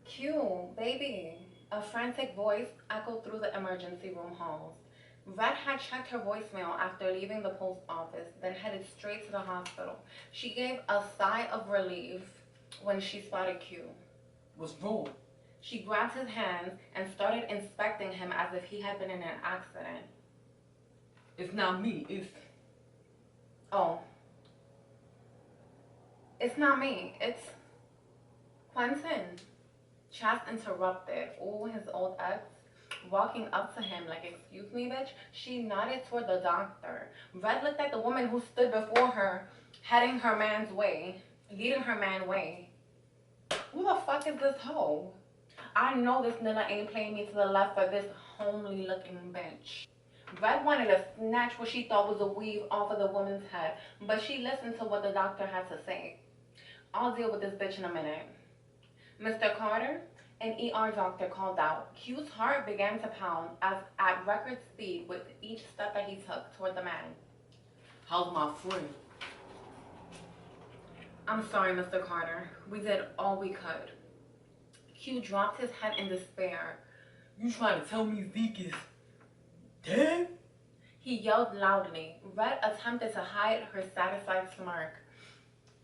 Q, baby. A frantic voice echoed through the emergency room halls. Red had checked her voicemail after leaving the post office, then headed straight to the hospital. She gave a sigh of relief when she spotted Q. What's wrong? She grabbed his hands and started inspecting him as if he had been in an accident. It's not me, it's... Oh, it's not me. It's Quentin. Chas interrupted. Oh, his old ex. Walking up to him like, excuse me, bitch. She nodded toward the doctor. Red looked at the woman who stood before her, heading her man's way, leading her man way. Who the fuck is this hoe? I know this nigga ain't playing me to the left for this homely looking bitch. Red wanted to snatch what she thought was a weave off of the woman's head, but she listened to what the doctor had to say. I'll deal with this bitch in a minute. Mr. Carter, an ER doctor called out. Q's heart began to pound as at record speed with each step that he took toward the man. How's my friend? I'm sorry, Mr. Carter. We did all we could. Q dropped his head in despair. You trying to tell me Zeke is dead? He yelled loudly. Red attempted to hide her satisfied smirk.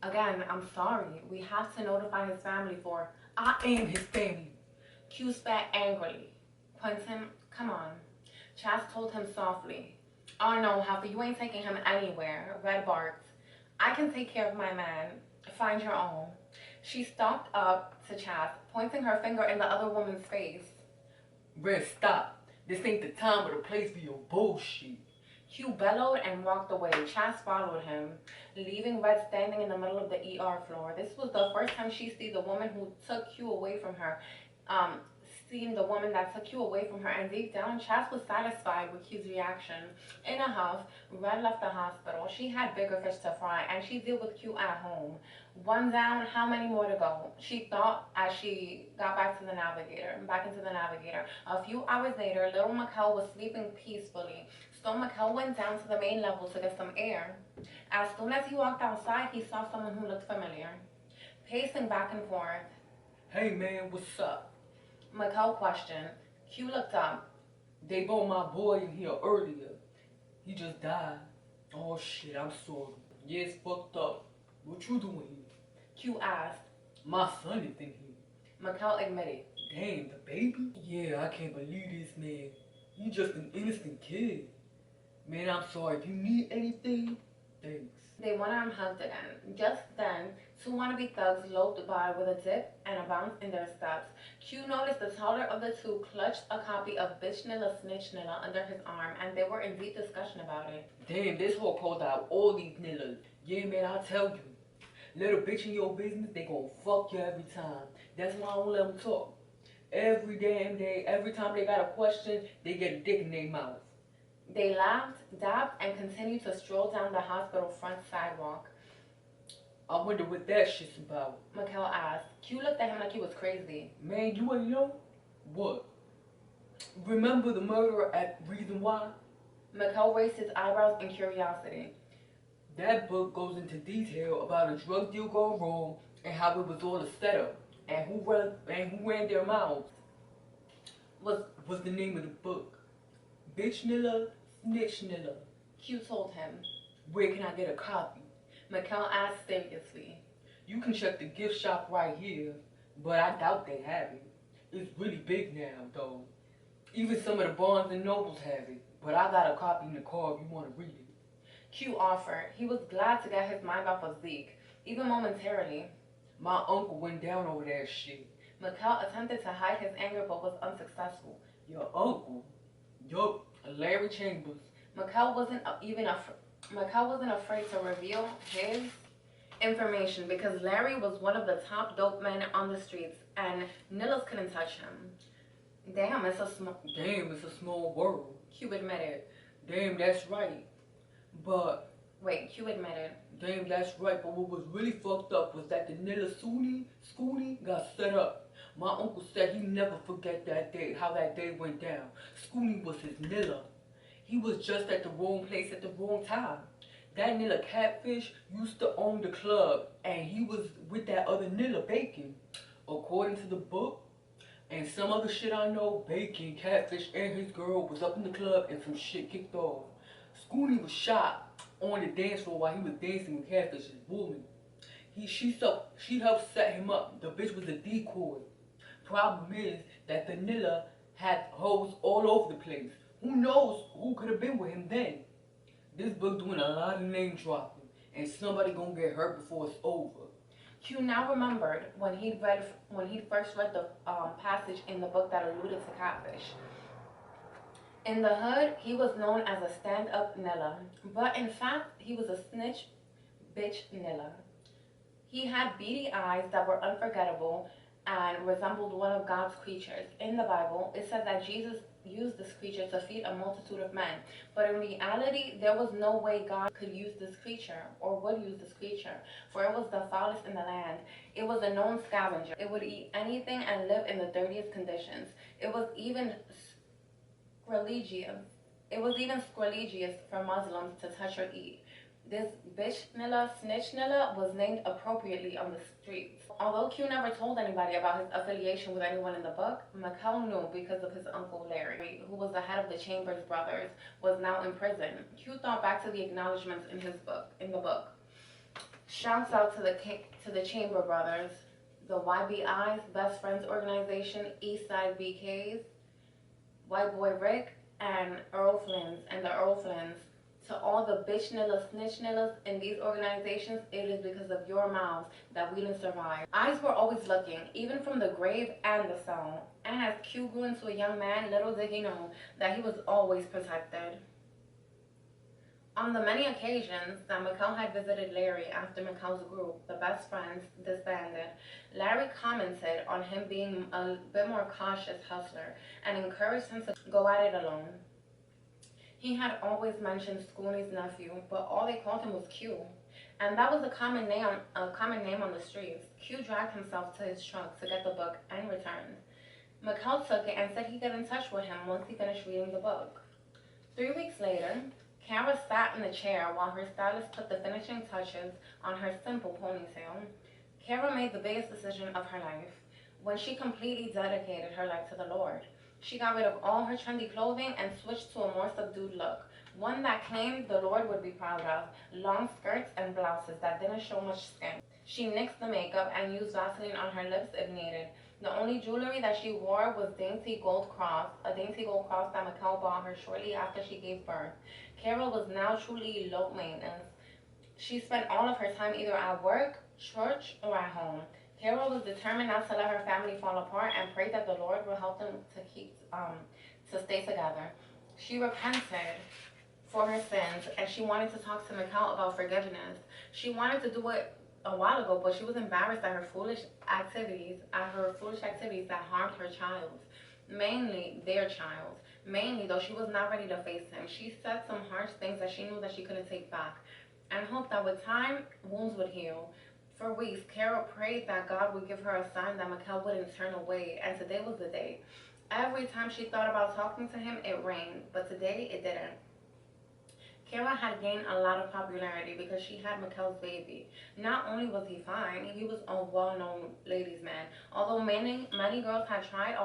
Again, I'm sorry. We have to notify his family for... I am his family. Q spat angrily. Quentin, come on. Chas told him softly. Oh no, Huffy, you ain't taking him anywhere. Red barked. I can take care of my man. Find your own. She stalked up to Chas, pointing her finger in the other woman's face. Red, stop. This ain't the time or the place for your bullshit. Q bellowed and walked away. Chas followed him, leaving Red standing in the middle of the ER floor. This was the first time she seen the woman who took Q away from her. Seeing the woman that took Q away from her, and deep down, Chas was satisfied with Q's reaction. In a huff, Red left the hospital. She had bigger fish to fry, and she'd deal with Q at home. One down, how many more to go? She thought as she got back into the navigator. A few hours later, little Mikkel was sleeping peacefully. So Mikkel went down to the main level to get some air. As soon as he walked outside, he saw someone who looked familiar. Pacing back and forth. Hey man, what's up? Mikkel questioned. Q looked up. They brought my boy in here earlier. He just died. Oh shit, I'm sorry. Yeah, it's fucked up. What you doing here? Q asked. My son is in here. Mikkel admitted. Damn, the baby? Yeah, I can't believe this, man. He's just an innocent kid. Man, I'm sorry. If you need anything, thanks. They one-arm hugged again. Just then, two wannabe thugs loped by with a dip and a bounce in their steps. Q noticed the taller of the two clutched a copy of Bitch Nilla Snitch Nilla under his arm, and they were in deep discussion about it. Damn, this whole called out all these niggas. Yeah, man, I tell you. Little bitch in your business, they gon' fuck you every time. That's why I don't let them talk. Every damn day, every time they got a question, they get a dick in their mouth. They laughed, dabbed, and continued to stroll down the hospital front sidewalk. I wonder what that shit's about. Mikkel asked. Q looked at him like he was crazy. Man, you ain't know? What? Remember the murder at Reason Why? Mikkel raised his eyebrows in curiosity. That book goes into detail about a drug deal gone wrong and how it was all a setup and who ran their mouths. What's the name of the book? Bitch Nilla, Snitch Nilla. Q told him. Where can I get a copy? Mikkel asked seriously. You can check the gift shop right here, but I doubt they have it. It's really big now, though. Even some of the Barnes and Nobles have it, but I got a copy in the car if you want to read it. Q offered. He was glad to get his mind off of Zeke, even momentarily. My uncle went down over that shit. Mikkel attempted to hide his anger but was unsuccessful. Your uncle? Yup, Larry Chambers. Mikkel wasn't afraid to reveal his information because Larry was one of the top dope men on the streets and Nillas couldn't touch him. Damn, it's a small world. Q admitted. Damn, that's right. But... Wait, Q admitted. Damn, that's right. But what was really fucked up was that the Nilla Scoonie got set up. My uncle said he'd never forget that day, how that day went down. Scoonie was his Nilla. He was just at the wrong place at the wrong time. That Nilla Catfish used to own the club, and he was with that other Nilla Bacon. According to the book, And some other shit I know, Bacon, Catfish, and his girl was up in the club and some shit kicked off. Scooney was shot on the dance floor while he was dancing with Catfish's woman. She helped set him up. The bitch was a decoy. Problem is that Vanilla had hoes all over the place. Who knows who could have been with him then? This book doing a lot of name dropping, and somebody gonna get hurt before it's over. Q now remembered when he first read the passage in the book that alluded to Catfish. In the hood, he was known as a stand-up Nilla, but in fact, he was a snitch bitch Nilla. He had beady eyes that were unforgettable and resembled one of God's creatures. In the Bible, it said that Jesus used this creature to feed a multitude of men. But in reality, there was no way God could use this creature or would use this creature, for it was the foulest in the land. It was a known scavenger. It would eat anything and live in the dirtiest conditions. It was even scrilegious for Muslims to touch or eat. This bitch Nilla, snitch Nilla, was named appropriately on the streets. Although Q never told anybody about his affiliation with anyone in the book, Mikkel knew because of his uncle Larry, who was the head of the Chambers brothers, was now in prison. Q thought back to the acknowledgments in the book. Shouts out to the Chamber brothers, the YBI's Best Friends Organization, Eastside BKs, White Boy Rick, and the Earl Flynns. To all the bitch Nillas, snitch Nillas in these organizations, it is because of your mouths that we didn't survive. Eyes were always looking, even from the grave and the cell. And as Q grew into a young man, little did he know that he was always protected. On the many occasions that Mikkel had visited Larry after Mikkel's group, the Best Friends, disbanded, Larry commented on him being a bit more cautious hustler and encouraged him to go at it alone. He had always mentioned Scooney's nephew, but all they called him was Q. And that was a common name on the streets. Q dragged himself to his trunk to get the book and returned. Mikkel took it and said he'd get in touch with him once he finished reading the book. 3 weeks later, Kara sat in the chair while her stylist put the finishing touches on her simple ponytail. Kara made the biggest decision of her life when she completely dedicated her life to the Lord. She got rid of all her trendy clothing and switched to a more subdued look, one that claimed the Lord would be proud of, long skirts and blouses that didn't show much skin. She nixed the makeup and used Vaseline on her lips if needed. The only jewelry that she wore was a dainty gold cross that Mikkel bought her shortly after she gave birth. Carol was now truly low maintenance. She spent all of her time either at work, church, or at home. Carol was determined not to let her family fall apart and prayed that the Lord would help them to stay together. She repented for her sins and she wanted to talk to Mikkel about forgiveness. She wanted to do it a while ago, but she was embarrassed at her foolish activities that harmed her child, mainly their child. Mainly, though, she was not ready to face him. She said some harsh things that she knew that she couldn't take back, and hoped that with time, wounds would heal. For weeks, Carol prayed that God would give her a sign that Mikkel wouldn't turn away, and today was the day. Every time she thought about talking to him, it rained, but today it didn't. Kara had gained a lot of popularity because she had Mikkel's baby. Not only was he fine, he was a well-known ladies' man. Although many girls had tried,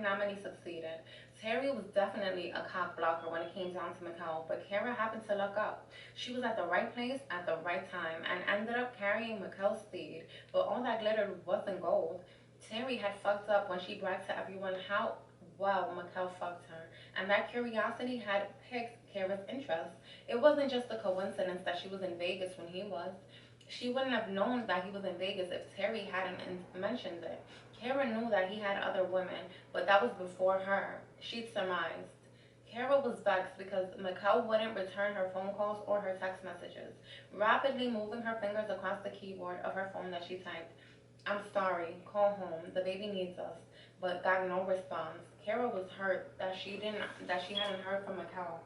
not many succeeded. Terry was definitely a cock blocker when it came down to Mikkel, but Kara happened to luck up. She was at the right place at the right time and ended up carrying Mikkel's seed, but all that glittered wasn't gold. Terry had fucked up when she bragged to everyone how well Mikkel fucked her, and that curiosity had piqued Kara's interest. It wasn't just a coincidence that she was in Vegas when he was. She wouldn't have known that he was in Vegas if Terry hadn't mentioned it. Kara knew that he had other women, but that was before her. She'd surmised. Kara was vexed because Mikkel wouldn't return her phone calls or her text messages, rapidly moving her fingers across the keyboard of her phone that she typed, "I'm sorry, call home, the baby needs us," but got no response. Kara was hurt that she hadn't heard from Mikkel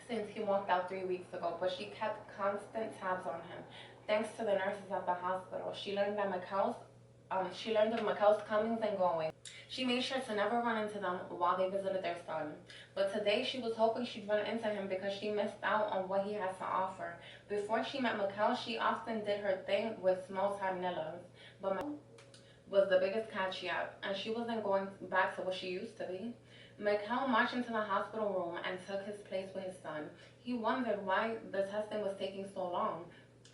since he walked out 3 weeks ago, but she kept constant tabs on him. Thanks to the nurses at the hospital, she learned of Mikkel's comings and goings. She made sure to never run into them while they visited their son. But today she was hoping she'd run into him because she missed out on what he had to offer. Before she met Mikkel, she often did her thing with small-time Nillas. was the biggest catch yet, and she wasn't going back to what she used to be. Mikhail marched into the hospital room and took his place with his son. He wondered why the testing was taking so long.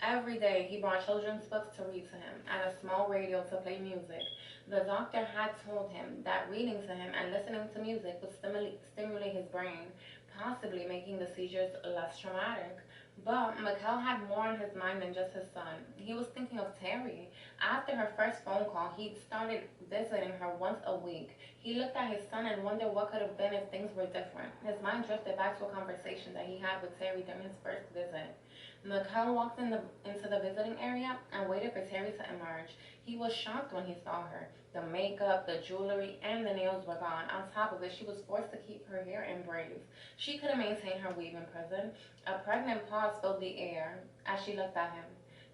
Every day, he brought children's books to read to him and a small radio to play music. The doctor had told him that reading to him and listening to music would stimulate his brain, possibly making the seizures less traumatic. But Mikhail had more on his mind than just his son. He was thinking of Terry. After her first phone call, he started visiting her once a week. He looked at his son and wondered what could have been if things were different. His mind drifted back to a conversation that he had with Terry during his first visit. Mikhail walked into the visiting area and waited for Terry to emerge. He was shocked when he saw her. The makeup, the jewelry, and the nails were gone. On top of it, she was forced to keep her hair in braids. She couldn't maintain her weave in prison. A pregnant pause filled the air as she looked at him,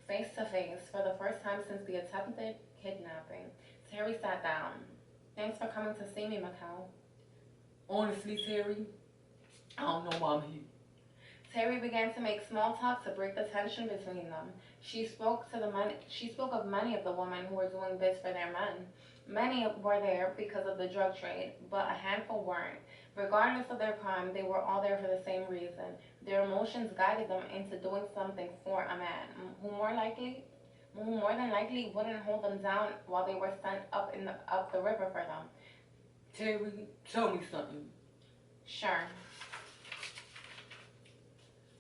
face to face, for the first time since the attempted kidnapping. Terry sat down. Thanks for coming to see me, Mikhail. Honestly, Terry, I don't know why I'm here. Terry began to make small talk to break the tension between them. She spoke of many of the women who were doing bids for their men. Many were there because of the drug trade, but a handful weren't. Regardless of their crime, they were all there for the same reason. Their emotions guided them into doing something for a man who more than likely wouldn't hold them down while they were sent up the river for them. Terry, tell me something. Sure.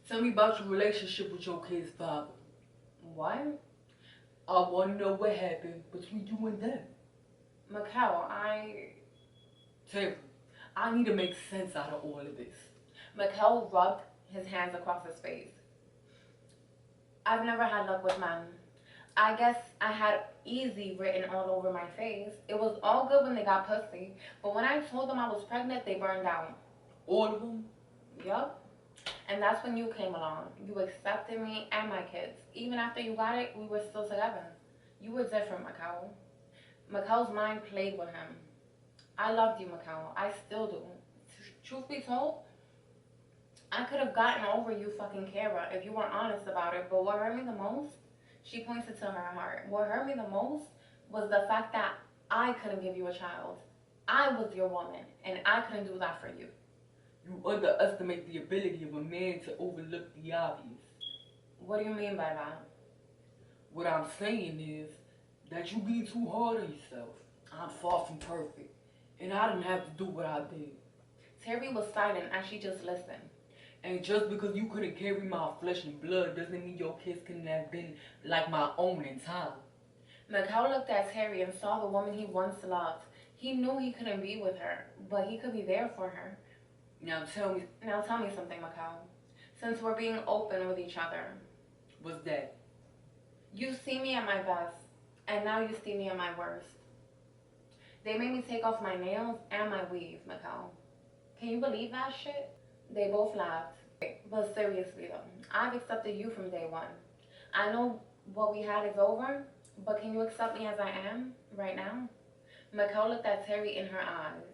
Tell me about your relationship with your kid's father. What? I want to know what happened between you and them. Mikhail, Terry, I need to make sense out of all of this. Mikhail rubbed his hands across his face. I've never had luck with men. I guess I had easy written all over my face. It was all good when they got pussy, but when I told them I was pregnant, they burned out. All of them? Yup. And that's when you came along. You accepted me and my kids. Even after you got it, we were still together. You were different, Mikhail. Mikhail's mind played with him. I loved you, Mikhail. I still do. Truth be told, I could have gotten over you fucking Kara if you were honest about it, but what hurt me the most, she pointed to her heart. What hurt me the most was the fact that I couldn't give you a child. I was your woman, and I couldn't do that for you. You underestimate the ability of a man to overlook the obvious. What do you mean by that? What I'm saying is that you being too hard on yourself. I'm far from perfect, and I didn't have to do what I did. Terry was silent as she just listened. And just because you couldn't carry my flesh and blood doesn't mean your kids couldn't have been like my own in time. Mikhail looked at Terry and saw the woman he once loved. He knew he couldn't be with her, but he could be there for her. Now tell me something, Mikhail. Since we're being open with each other. What's that? You see me at my best, and now you see me at my worst. They made me take off my nails and my weave, Mikhail. Can you believe that shit? They both laughed. But seriously though, I've accepted you from day one. I know what we had is over, but can you accept me as I am right now? Mikhail looked at Terry in her eyes.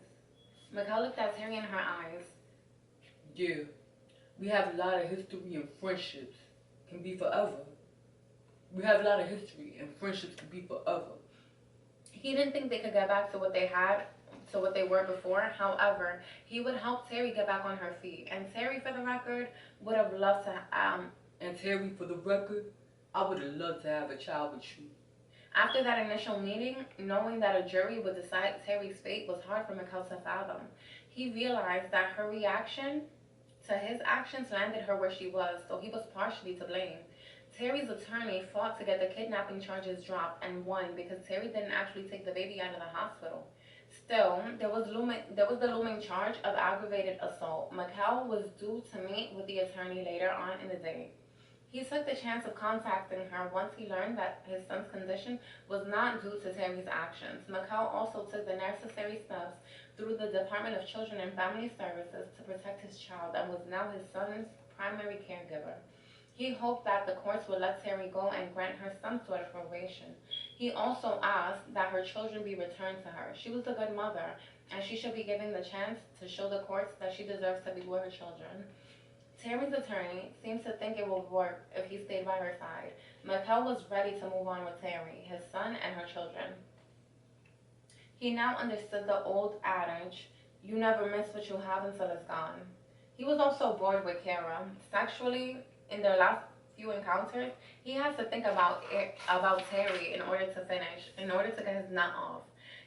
Yeah, we have a lot of history and friendships can be forever. He didn't think they could get back to what they were before. However, he would help Terry get back on her feet. And Terry, for the record, would have loved to I would have loved to have a child with you. After that initial meeting, knowing that a jury would decide Terry's fate was hard for Mikhail to fathom. He realized that her reaction to his actions landed her where she was, so he was partially to blame. Terry's attorney fought to get the kidnapping charges dropped and won because Terry didn't actually take the baby out of the hospital. Still, there was the looming charge of aggravated assault. Mikhail was due to meet with the attorney later on in the day. He took the chance of contacting her once he learned that his son's condition was not due to Terry's actions. Mikhail also took the necessary steps through the Department of Children and Family Services to protect his child and was now his son's primary caregiver. He hoped that the courts would let Terry go and grant her some sort of probation. He also asked that her children be returned to her. She was a good mother, and she should be given the chance to show the courts that she deserves to be with her children. Terry's attorney seems to think it would work if he stayed by her side. Mikhail was ready to move on with Terry, his son, and her children. He now understood the old adage, you never miss what you have until it's gone. He was also bored with Kara. Sexually, in their last few encounters, he has to think about Terry in order to finish, in order to get his nut off.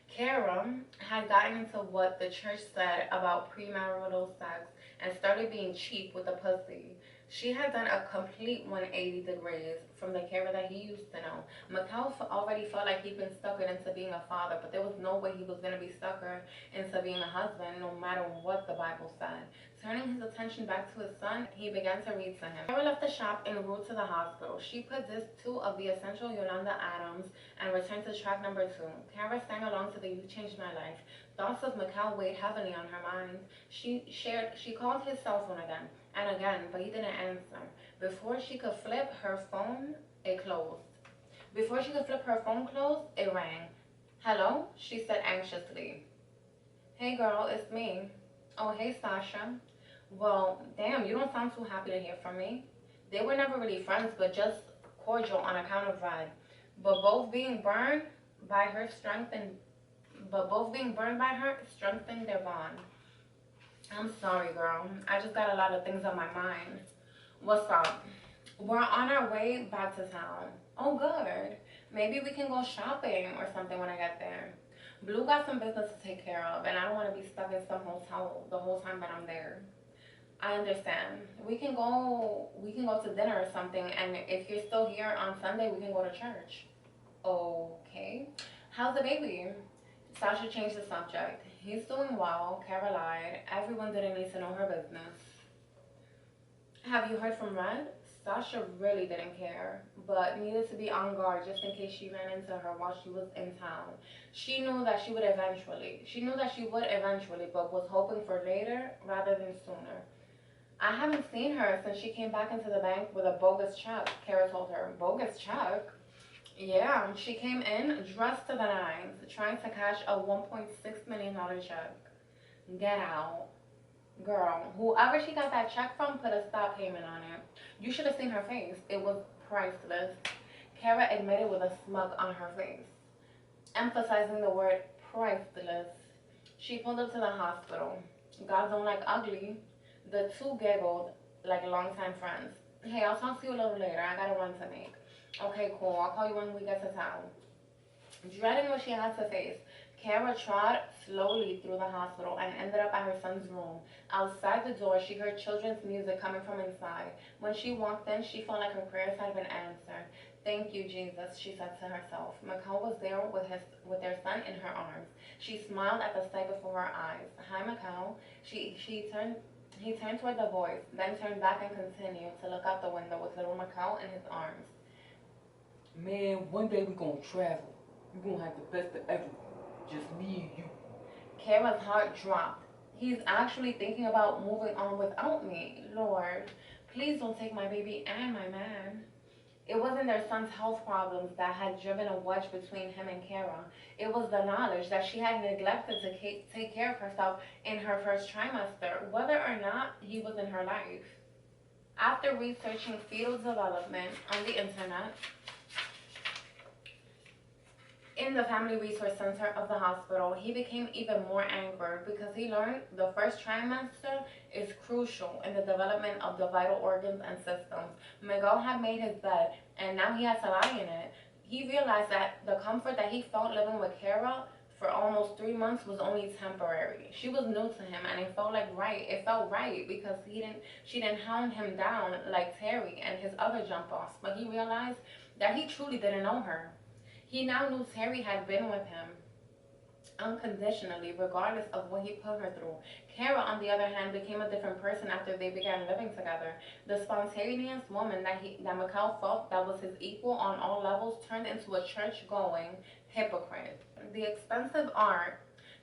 Kara had gotten into what the church said about premarital sex and started being cheap with the pussy. She had done a complete 180 degrees from the Kara that he used to know. Mikhail already felt like he'd been suckered into being a father, but there was no way he was going to be suckered into being a husband, no matter what the Bible said. Turning his attention back to his son, he began to read to him. Kara left the shop en route to the hospital. She put disc 2 of the essential Yolanda Adams and returned to track number 2. Kara sang along to the You Changed My Life. Thoughts of Mikhail weighed heavily on her mind. She called his cell phone again and again, but he didn't answer. Before she could flip her phone, it closed. Before she could flip her phone closed, it rang. Hello? She said anxiously. Hey girl, it's me. Oh, hey Sasha. Well, damn, you don't sound too happy to hear from me. They were never really friends, but just cordial on account of Red. But both being burned by her strengthened their bond. I'm sorry, girl. I just got a lot of things on my mind. What's up? We're on our way back to town. Oh, good. Maybe we can go shopping or something when I get there. Blue got some business to take care of, and I don't want to be stuck in some hotel the whole time that I'm there. I understand. We can go to dinner or something, and if you're still here on Sunday, we can go to church. Okay. How's the baby? Sasha changed the subject. He's doing well, Kara lied. Everyone didn't need to know her business. Have you heard from Red? Sasha really didn't care, but needed to be on guard just in case she ran into her while she was in town. She knew that she would eventually, but was hoping for later rather than sooner. I haven't seen her since she came back into the bank with a bogus check, Kara told her. Bogus check? Yeah, she came in dressed to the nines, trying to cash a $1.6 million check. Get out. Girl, whoever she got that check from put a stop payment on it. You should have seen her face. It was priceless. Kara admitted with a smug on her face, emphasizing the word priceless. She pulled up to the hospital. Guys don't like ugly. The two giggled like longtime friends. Hey, I'll talk to you a little later. I got a run to make. Okay, cool. I'll call you when we get to town. Dreading what she had to face, Kara trod slowly through the hospital and ended up at her son's room. Outside the door, she heard children's music coming from inside. When she walked in, she felt like her prayers had been answered. Thank you, Jesus, she said to herself. Mikhail was there with their son in her arms. She smiled at the sight before her eyes. Hi, Mikhail. He turned toward the voice, then turned back and continued to look out the window with little Mikhail in his arms. Man, one day we gonna travel. We gonna have the best of everything. Just me and you. Kara's heart dropped. He's actually thinking about moving on without me. Lord, please don't take my baby and my man. It wasn't their son's health problems that had driven a wedge between him and Kara. It was the knowledge that she had neglected to take care of herself in her first trimester, whether or not he was in her life. After researching fetal development on the internet, in the Family Resource Center of the hospital, he became even more angered because he learned the first trimester is crucial in the development of the vital organs and systems. Miguel had made his bed, and now he had to lie in it. He realized that the comfort that he felt living with Kara for almost 3 months was only temporary. She was new to him, and it felt right. It felt right because she didn't hound him down like Terry and his other jump-offs. But he realized that he truly didn't know her. He now knew Terry had been with him unconditionally, regardless of what he put her through. Kara, on the other hand, became a different person after they began living together. The spontaneous woman that Mikhail felt that was his equal on all levels turned into a church-going hypocrite. The expensive art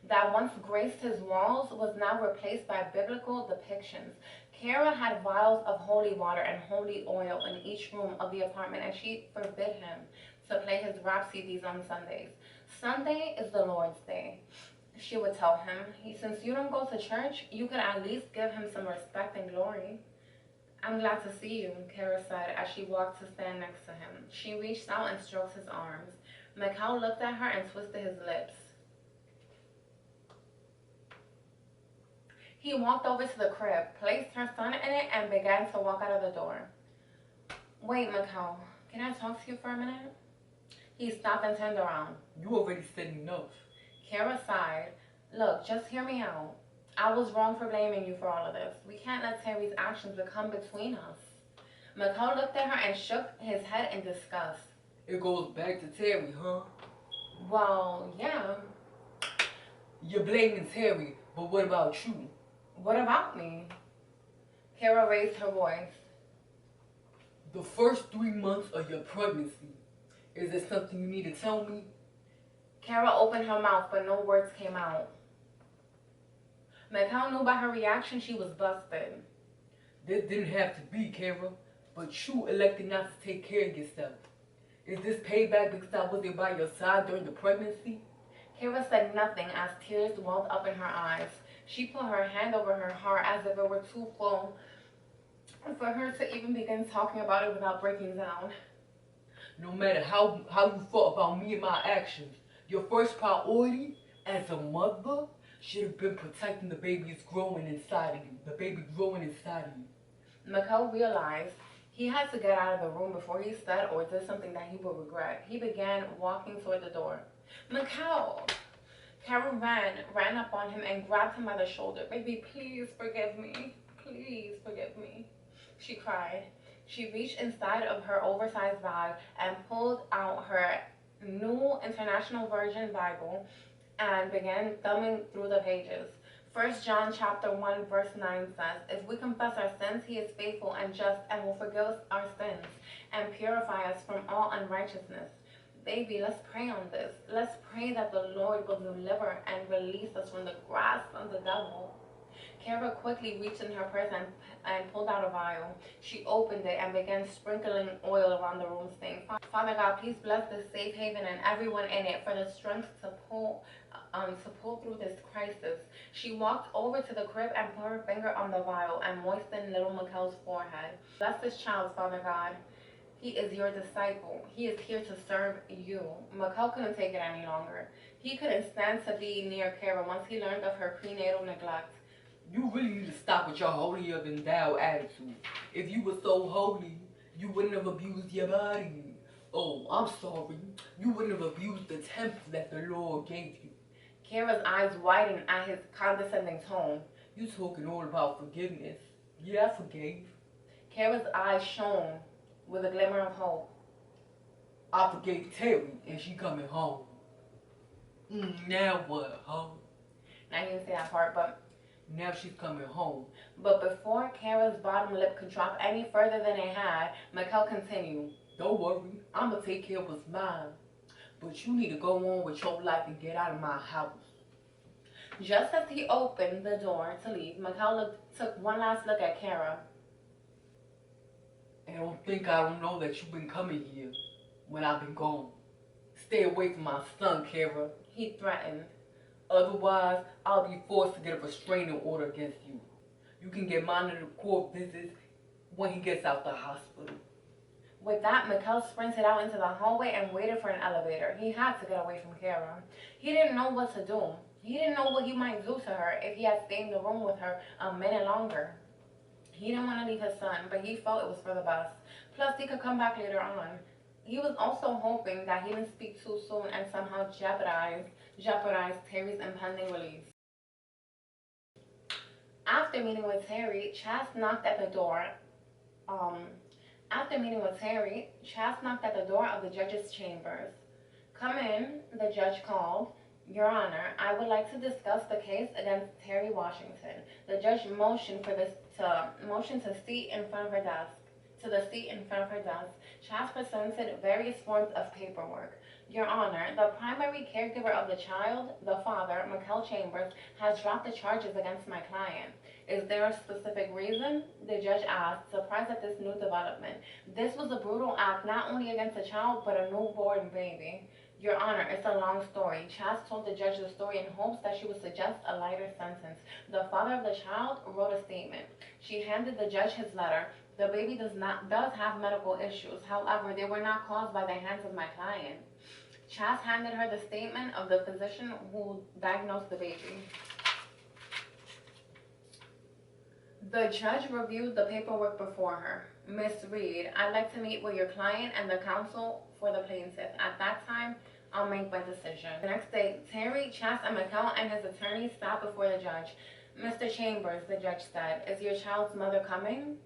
that once graced his walls was now replaced by biblical depictions. Kara had vials of holy water and holy oil in each room of the apartment, and she forbid him to play his rap CDs on Sundays. Sunday is the Lord's Day, she would tell him. Since you don't go to church, you could at least give him some respect and glory. I'm glad to see you, Kara said as she walked to stand next to him. She reached out and stroked his arms. Mikhail looked at her and twisted his lips. He walked over to the crib, placed her son in it, and began to walk out of the door. Wait, Mikhail, can I talk to you for a minute? He stopped and turned around. You already said enough. Kara sighed. Look, just hear me out. I was wrong for blaming you for all of this. We can't let Terry's actions become between us. Mikhail looked at her and shook his head in disgust. It goes back to Terry, huh? Well, yeah. You're blaming Terry, but what about you? What about me? Kara raised her voice. The first 3 months of your pregnancy, is there something you need to tell me? Kara opened her mouth, but no words came out. Mikhail knew by her reaction she was busted. This didn't have to be, Kara, but you elected not to take care of yourself. Is this payback because I wasn't by your side during the pregnancy? Kara said nothing as tears welled up in her eyes. She put her hand over her heart as if it were too full for her to even begin talking about it without breaking down. No matter how you felt about me and my actions, your first priority as a mother should have been protecting the baby's growing inside of you. The baby growing inside of you. Mikhail realized he had to get out of the room before he said or did something that he would regret. He began walking toward the door. Mikhail! Kara ran up on him and grabbed him by the shoulder. Baby, please forgive me. Please forgive me. She cried. She reached inside of her oversized bag and pulled out her new International Version Bible and began thumbing through the pages. 1 John chapter 1 verse 9 says, if we confess our sins, he is faithful and just and will forgive us our sins and purify us from all unrighteousness. Baby, let's pray on this. Let's pray that the Lord will deliver and release us from the grasp of the devil. Kara quickly reached in her purse and pulled out a vial. She opened it and began sprinkling oil around the room, saying, Father God, please bless this safe haven and everyone in it for the strength to pull through this crisis. She walked over to the crib and put her finger on the vial and moistened little Mikhail's forehead. Bless this child, Father God. He is your disciple. He is here to serve you. Mikhail couldn't take it any longer. He couldn't stand to be near Kara once he learned of her prenatal neglect. You really need to stop with your holier than thou attitude. If you were so holy, you wouldn't have abused your body. Oh, I'm sorry. You wouldn't have abused the temple that the Lord gave you. Kara's eyes widened at his condescending tone. You talking all about forgiveness. Yeah, I forgave. Kara's eyes shone with a glimmer of hope. I forgave Terry and she coming home. Now what, huh? Now he didn't say that part, but now she's coming home. But before Kara's bottom lip could drop any further than it had, Mikhail continued. Don't worry, I'm gonna take care of what's mine. But you need to go on with your life and get out of my house. Just as he opened the door to leave, Mikhail took one last look at Kara. And I don't know that you've been coming here when I've been gone. Stay away from my son, Kara. He threatened. Otherwise, I'll be forced to get a restraining order against you. You can get monitored court visits when he gets out the hospital. With that, Mikhail sprinted out into the hallway and waited for an elevator. He had to get away from Kara. He didn't know what to do. He didn't know what he might do to her if he had stayed in the room with her a minute longer. He didn't want to leave his son, but he felt it was for the best. Plus, he could come back later on. He was also hoping that he didn't speak too soon and somehow jeopardize Terry's impending release. After meeting with Terry, Chas knocked at the door. After meeting with Terry, Chas knocked at the door of the judge's chambers. Come in, the judge called. Your Honor, I would like to discuss the case against Terry Washington. The judge motioned to the seat in front of her desk. Chas presented various forms of paperwork. Your Honor, the primary caregiver of the child, the father, Mikhail Chambers, has dropped the charges against my client. Is there a specific reason? The judge asked, surprised at this new development. This was a brutal act not only against a child, but a newborn baby. Your Honor, it's a long story. Chas told the judge the story in hopes that she would suggest a lighter sentence. The father of the child wrote a statement. She handed the judge his letter. The baby does have medical issues. However, they were not caused by the hands of my client. Chas handed her the statement of the physician who diagnosed the baby. The judge reviewed the paperwork before her. Miss Reed, I'd like to meet with your client and the counsel for the plaintiff. At that time, I'll make my decision. The next day, Terry, Chas, and McCall and his attorney sat before the judge. Mr. Chambers, the judge said, is your child's mother coming?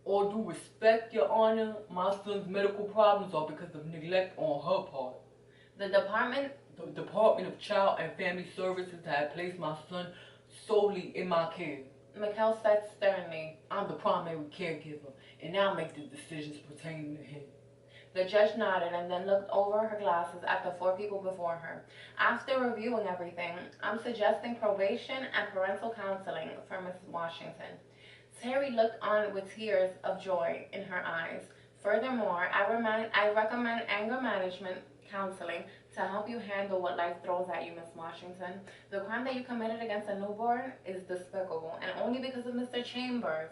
All due respect, Your Honor, my son's medical problems are because of neglect on her part. The Department of Child and Family Services had placed my son solely in my care. McCall said sternly. I'm the primary caregiver, and I'll make the decisions pertaining to him. The judge nodded and then looked over her glasses at the four people before her. After reviewing everything, I'm suggesting probation and parental counseling for Mrs. Washington. Terry looked on with tears of joy in her eyes. Furthermore, I recommend anger management counseling to help you handle what life throws at you, Miss Washington. The crime that you committed against a newborn is despicable, and only because of Mr. Chambers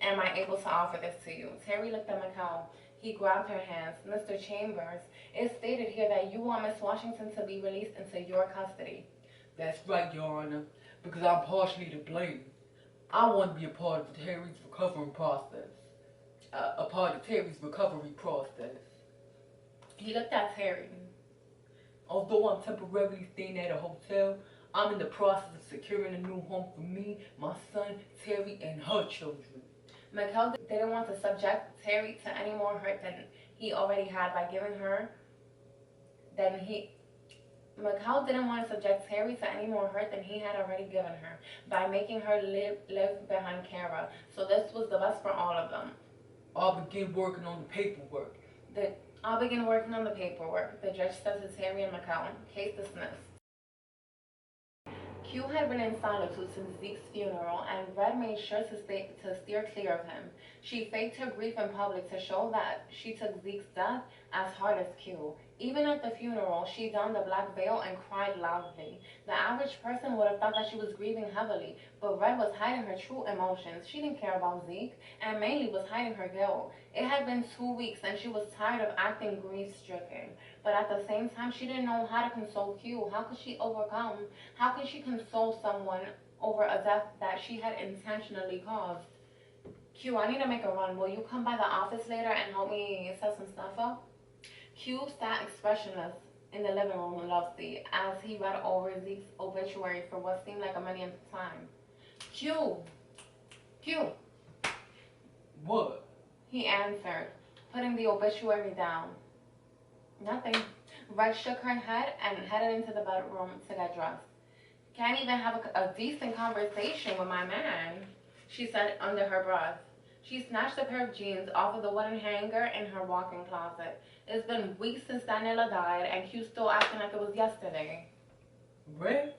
am I able to offer this to you. Terry looked at McCall. He grabbed her hands. Mr. Chambers, it's stated here that you want Miss Washington to be released into your custody. That's right, Your Honor, because I'm partially to blame. I want to be a part of Terry's recovery process. He looked at Terry. Although I'm temporarily staying at a hotel, I'm in the process of securing a new home for me, my son, Terry, and her children. McCall didn't want to subject Terry to any more hurt than he already had by giving her. McCall didn't want to subject Terry to any more hurt than he had already given her by making her live behind Kara. So this was the best for all of them. I'll begin working on the paperwork. The judge said to Terry and McCall. Case dismissed. Q had been in solitude since Zeke's funeral, and Red made sure to steer clear of him. She faked her grief in public to show that she took Zeke's death as hard as Q. Even at the funeral, she donned a black veil and cried loudly. The average person would have thought that she was grieving heavily, but Red was hiding her true emotions. She didn't care about Zeke, and mainly was hiding her guilt. It had been 2 weeks, and she was tired of acting grief-stricken. But at the same time, she didn't know how to console Q. How could she console someone over a death that she had intentionally caused? Q, I need to make a run. Will you come by the office later and help me set some stuff up? Q sat expressionless in the living room love seat as he read over Zeke's obituary for what seemed like a millionth time. Q! What? He answered, putting the obituary down. Nothing. Red shook her head and headed into the bedroom to get dressed. Can't even have a decent conversation with my man, she said under her breath. She snatched a pair of jeans off of the wooden hanger in her walk-in closet. It's been weeks since Daniela died, and Q still acting like it was yesterday. Red?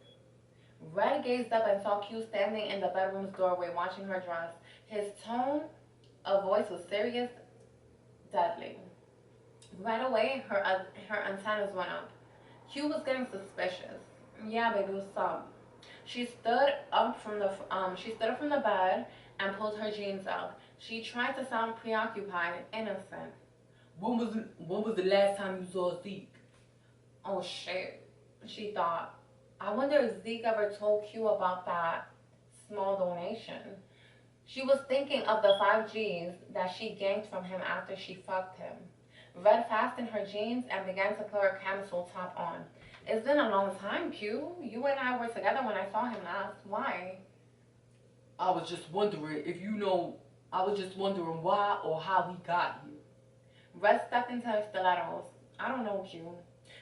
Red gazed up and saw Q standing in the bedroom's doorway watching her dress. His tone of voice was serious, deadly. Right away, her antennas went up. Q was getting suspicious. Yeah, baby, what's up? She stood up from the bed and pulled her jeans up. She tried to sound preoccupied, innocent. When was the last time you saw Zeke? Oh shit, she thought. I wonder if Zeke ever told Q about that small donation. She was thinking of the 5 G's that she gained from him after she fucked him. Red fastened her jeans and began to put her camisole top on. It's been a long time, Q. You and I were together when I saw him last. Why? I was just wondering why or how he got here. Red stepped into her stilettos. I don't know, Q.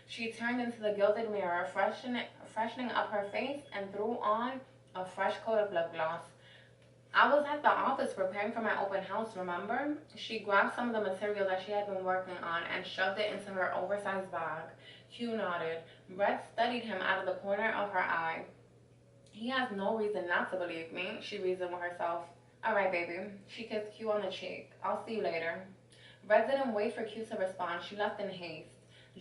She turned into the gilded mirror, freshening up her face, and threw on a fresh coat of lip gloss. I was at the office preparing for my open house, remember? She grabbed some of the material that she had been working on and shoved it into her oversized bag. Q nodded. Red studied him out of the corner of her eye. He has no reason not to believe me, she reasoned with herself. All right, baby. She kissed Q on the cheek. I'll see you later. Red didn't wait for Q to respond. She left in haste.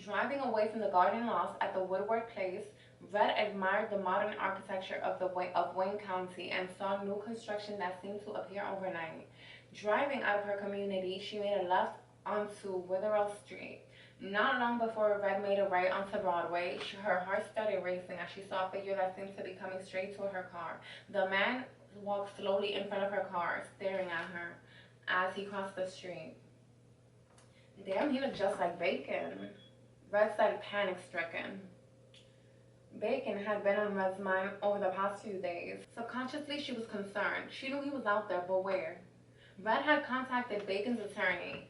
Driving away from the garden loft at the Woodward Place, Red admired the modern architecture of Wayne County and saw new construction that seemed to appear overnight. Driving out of her community, she made a left onto Witherell Street. Not long before Red made a right onto Broadway, her heart started racing as she saw a figure that seemed to be coming straight to her car. The man walked slowly in front of her car, staring at her as he crossed the street. Damn, he looked just like Bacon. Red said, panic stricken. Bacon had been on Red's mind over the past few days. Subconsciously, she was concerned. She knew he was out there, but where? Red had contacted Bacon's attorney,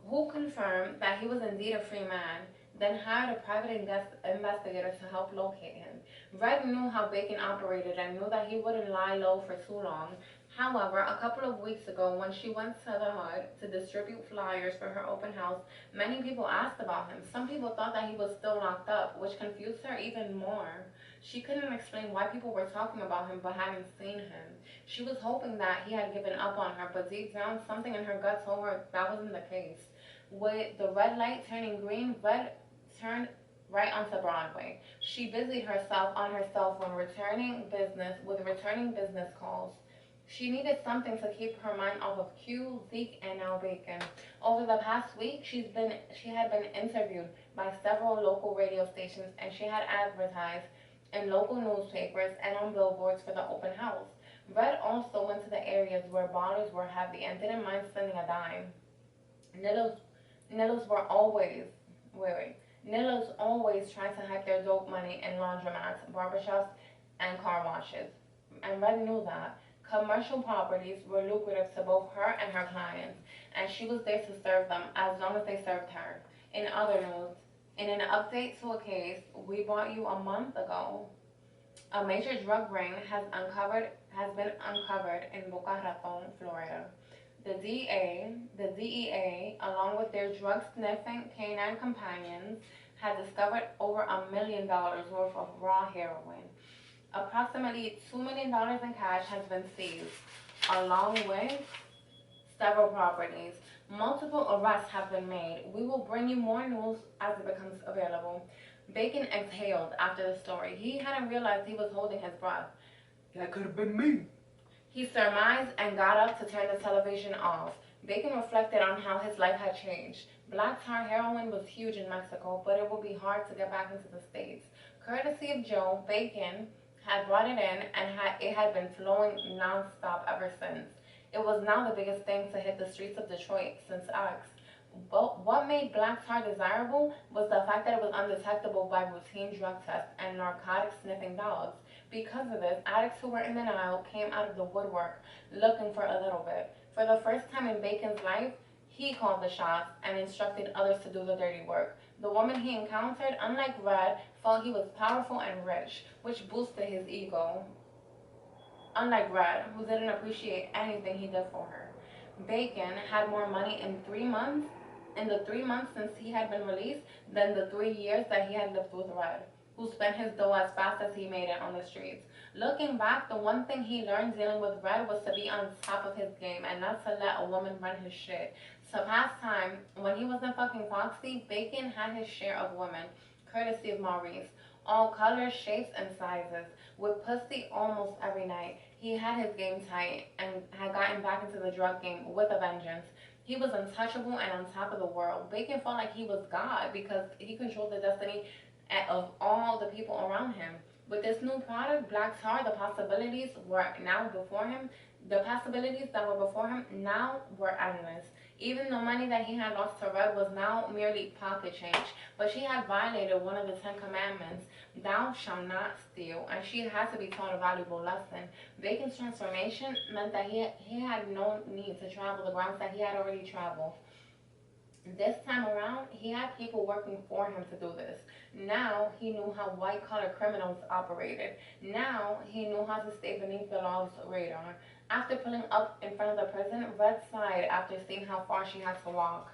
who confirmed that he was indeed a free man, then hired a private investigator to help locate him. Red knew how Bacon operated and knew that he wouldn't lie low for too long. However, a couple of weeks ago, when she went to the hood to distribute flyers for her open house, many people asked about him. Some people thought that he was still locked up, which confused her even more. She couldn't explain why people were talking about him but hadn't seen him. She was hoping that he had given up on her, but deep down, something in her gut told her that wasn't the case. With the red light turning green, Red turned right onto Broadway. She busied herself on her cell phone returning business calls. She needed something to keep her mind off of Q, Zeke, and now Bacon. Over the past week, she had been interviewed by several local radio stations, and she had advertised in local newspapers and on billboards for the open house. Red also went to the areas where bars were heavy and didn't mind spending a dime. Nillos were always Nillos always tried to hide their dope money in laundromats, barbershops, and car washes. And Red knew that. Commercial properties were lucrative to both her and her clients, and she was there to serve them as long as they served her. In other news, in an update to a case we brought you a month ago, a major drug ring has been uncovered in Boca Raton, Florida. The DEA, along with their drug-sniffing canine companions, had discovered over $1 million worth of raw heroin. Approximately $2 million in cash has been seized, along with several properties. Multiple arrests have been made. We will bring you more news as it becomes available. Bacon exhaled after the story. He hadn't realized he was holding his breath. That could have been me. He surmised and got up to turn the television off. Bacon reflected on how his life had changed. Black tar heroin was huge in Mexico, but it would be hard to get back into the States. Courtesy of Joe, Bacon had brought it in and it had been flowing non-stop ever since. It was now the biggest thing to hit the streets of Detroit since X. But what made black tar desirable was the fact that it was undetectable by routine drug tests and narcotic sniffing dogs. Because of this, addicts who were in denial came out of the woodwork looking for a little bit. For the first time in Bacon's life, he called the shots and instructed others to do the dirty work. The woman he encountered, unlike Red, felt he was powerful and rich, which boosted his ego. Unlike Red, who didn't appreciate anything he did for her. Bacon had more money in the 3 months since he had been released than the 3 years that he had lived with Red, who spent his dough as fast as he made it on the streets. Looking back, the one thing he learned dealing with Red was to be on top of his game and not to let a woman run his shit. To pass time, when he wasn't fucking Foxy, Bacon had his share of women, courtesy of Maurice. All colors, shapes, and sizes, with pussy almost every night. He had his game tight and had gotten back into the drug game with a vengeance. He was untouchable and on top of the world. Bacon felt like he was God because he controlled the destiny of all the people around him. With this new product, Black Tar, the possibilities were now before him. The possibilities that were before him now were endless. Even the money that he had lost to Red was now merely pocket change. But she had violated one of the 10 Commandments, thou shalt not steal, and she had to be taught a valuable lesson. Bacon's transformation meant that he had no need to travel the grounds that he had already traveled. This time around, he had people working for him to do this. Now he knew how white-collar criminals operated. Now he knew how to stay beneath the law's radar. After pulling up in front of the prison, Red sighed after seeing how far she had to walk.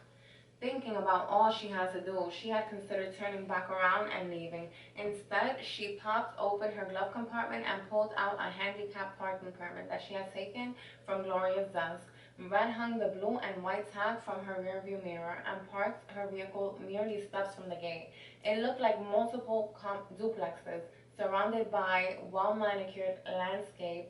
Thinking about all she had to do, she had considered turning back around and leaving. Instead, she popped open her glove compartment and pulled out a handicapped parking permit that she had taken from Gloria's desk. Red hung the blue and white tag from her rearview mirror and parked her vehicle merely steps from the gate. It looked like multiple duplexes surrounded by well-manicured landscape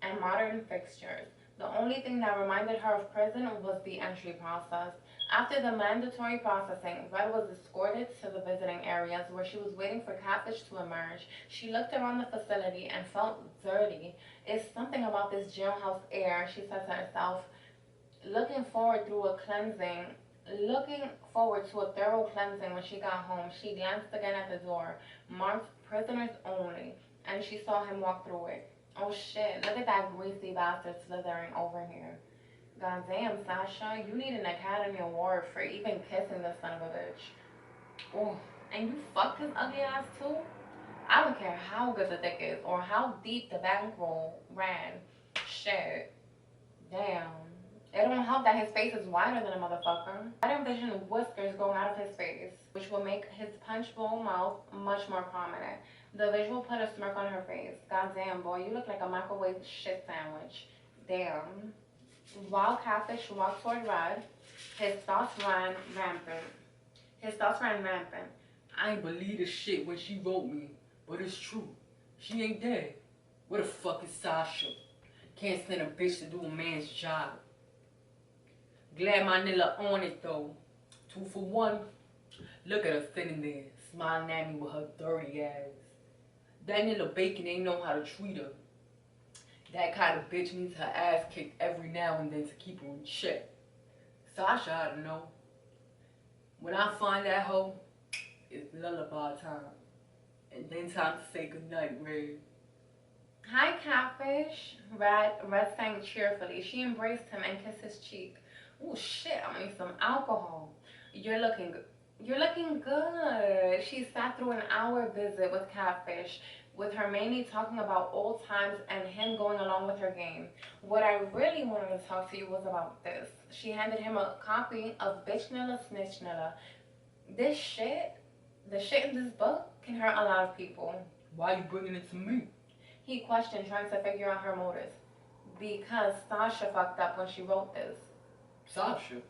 and modern fixtures. The only thing that reminded her of prison was the entry process. After the mandatory processing, Red was escorted to the visiting areas where she was waiting for Catfish to emerge. She looked around the facility and felt dirty. It's something about this jailhouse air, she said to herself. Looking forward through a cleansing, Looking forward to a thorough cleansing when she got home, she glanced again at the door, marked prisoners only, and she saw him walk through it. Oh shit, look at that greasy bastard slithering over here. Goddamn, Sasha, you need an Academy Award for even kissing this son of a bitch. Oh, and you fucked his ugly ass too? I don't care how good the dick is or how deep the bankroll ran. Shit. Damn. It don't help that his face is wider than a motherfucker. I envision whiskers growing out of his face, which will make his punch bowl mouth much more prominent. The visual put a smirk on her face. Goddamn, boy, you look like a microwave shit sandwich. Damn. While Catfish walked toward Red, his thoughts ran rampant. I ain't believe the shit when she wrote me, but it's true. She ain't dead. Where the fuck is Sasha? Can't send a bitch to do a man's job. Glad my nigga on it though. 2 for 1. Look at her sitting there, smiling at me with her dirty ass. That nigga Bacon ain't know how to treat her. That kind of bitch needs her ass kicked every now and then to keep her in check. Sasha ought to know. When I find that hoe, it's lullaby time. And then time to say goodnight, Red. Hi, Catfish. Red sang cheerfully. She embraced him and kissed his cheek. Oh shit, I need some alcohol. You're looking good. She sat through an hour visit with Catfish, with her mainly talking about old times and him going along with her game. What I really wanted to talk to you was about this. She handed him a copy of Bitch Nilla Snitch Nilla. The shit in this book can hurt a lot of people. Why are you bringing it to me? He questioned, trying to figure out her motives. Because Sasha fucked up when she wrote this. Sasha?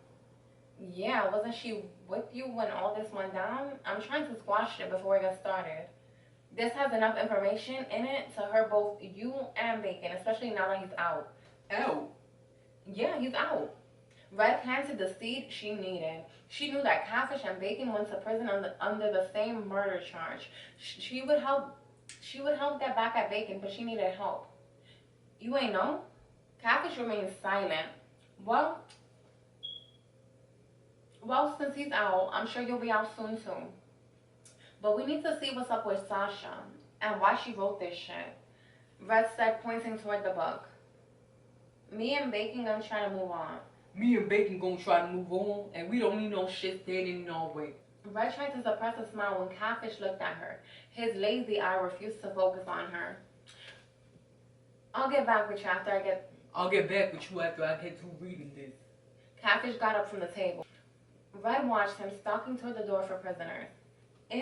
Yeah, wasn't she with you when all this went down? I'm trying to squash it before we get started. This has enough information in it to hurt both you and Bacon, especially now that he's out. Out? Yeah, he's out. Red planted the seed she needed. She knew that Catfish and Bacon went to prison under the same murder charge. She would help get back at Bacon, but she needed help. You ain't know? Catfish remained silent. Well, since he's out, I'm sure you'll be out soon too. But we need to see what's up with Sasha and why she wrote this shit. Red said, pointing toward the book. Me and Bacon gonna try to move on. Me and Bacon gonna try to move on, and we don't need no shit standing in our way. Red tried to suppress a smile when Catfish looked at her. His lazy eye refused to focus on her. I'll get back with you after I get through reading this. Catfish got up from the table. Red watched him stalking toward the door for prisoners. Ew,